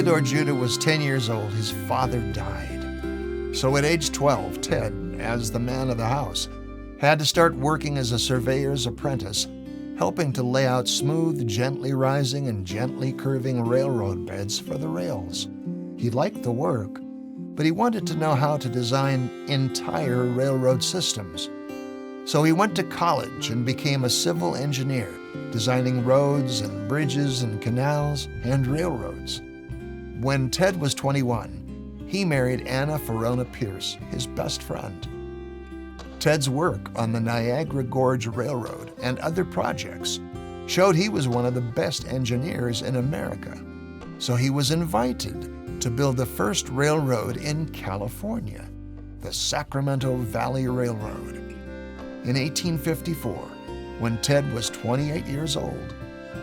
Theodore Judah was 10 years old, his father died. So at age 12, Ted, as the man of the house, had to start working as a surveyor's apprentice, helping to lay out smooth, gently rising and gently curving railroad beds for the rails. He liked the work, but he wanted to know how to design entire railroad systems. So he went to college and became a civil engineer, designing roads and bridges and canals and railroads. When Ted was 21, he married Anna Pierce, his best friend. Ted's work on the Niagara Gorge Railroad and other projects showed he was one of the best engineers in America. So he was invited to build the first railroad in California, the Sacramento Valley Railroad. In 1854, when Ted was 28 years old,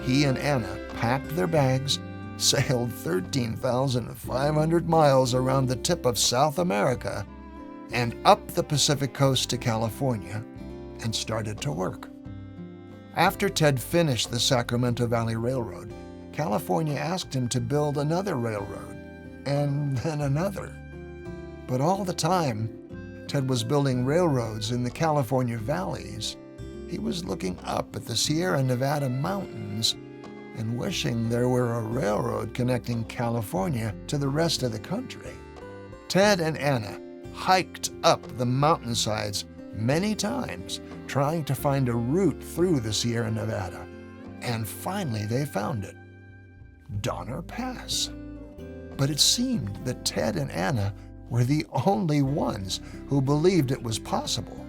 he and Anna packed their bags, sailed 13,500 miles around the tip of South America and up the Pacific coast to California, and started to work. After Ted finished the Sacramento Valley Railroad, California asked him to build another railroad, and then another. But all the time Ted was building railroads in the California valleys, he was looking up at the Sierra Nevada mountains and wishing there were a railroad connecting California to the rest of the country. Ted and Anna hiked up the mountainsides many times, trying to find a route through the Sierra Nevada. And finally they found it, Donner Pass. But it seemed that Ted and Anna were the only ones who believed it was possible.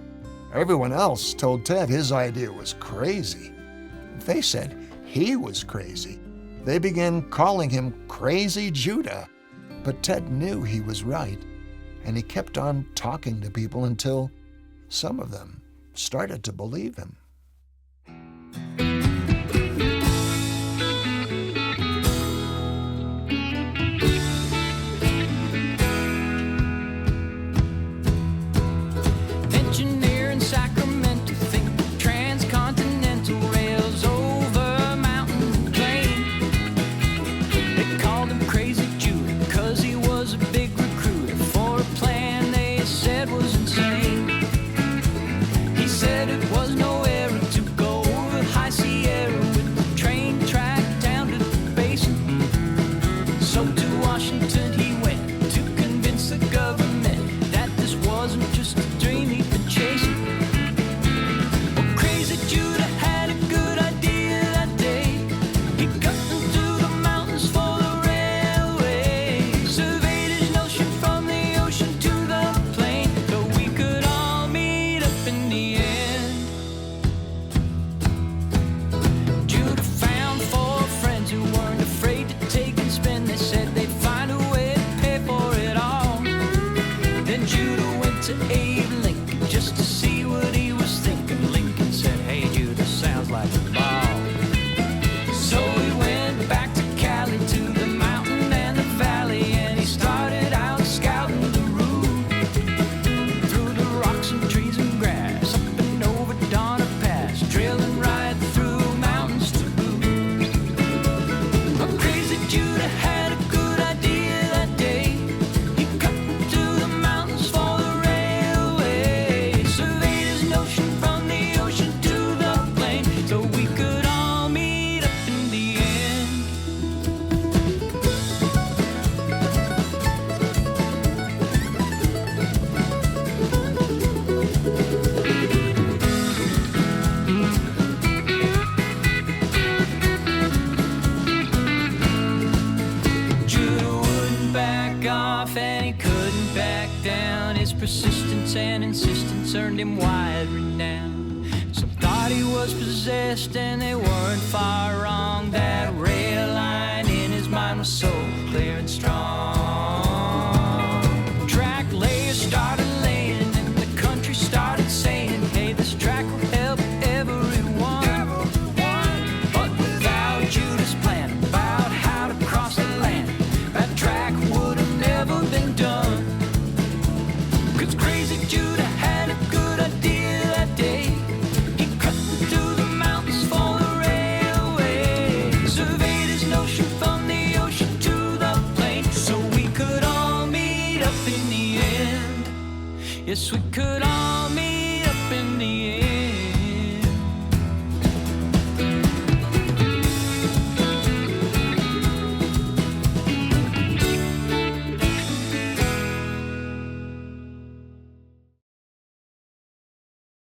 Everyone else told Ted his idea was crazy. They said he was crazy. They began calling him Crazy Judah. But Ted knew he was right, and he kept on talking to people until some of them started to believe him. Engineer in Sacramento, think transcontinental rails over mountain and plain. They called him Crazy Judah 'cause he was a big recruiter for a plan they said was insane. He said it was no error to go over High Sierra with the train track down to the basin. So to Washington he went to convince the government that this wasn't just a dream he'd been chasing. Well, Crazy Judah had a good idea that day. He cut into the mountains for the railway, surveyed his notion from the ocean to the plain, so we could all meet up in the end. Judah found four friends who weren't afraid to take and spend. They said they'd find a way to pay for it all. Then Judah went to Abe Lincoln just to see what he was thinking. Lincoln said, "Hey Judah, sounds like a ball." So he went back to Cali, to the mountain and the valley, and he started out scouting the route through the rocks and trees and grass, up and over Donner Pass, drilling right through mountains to boot. But Crazy Judah had a good idea that day. He cut through the mountains for the railway, surveyed his notion from the ocean to the plain, so we could all meet up in the end. Judah wouldn't back off and he couldn't back down. His persistence and insistence earned him wide renown. Some thought he was possessed and they weren't far wrong. That rail line in his mind was so clear and strong. Track layers started laying and the country started saying, "Hey, this track will help everyone." But without Judah's plan about how to cross the land, that track would have never been done. 'Cause Crazy Judah had a good idea that day. He cut through the mountains for the railway, Yes, we could all meet up in the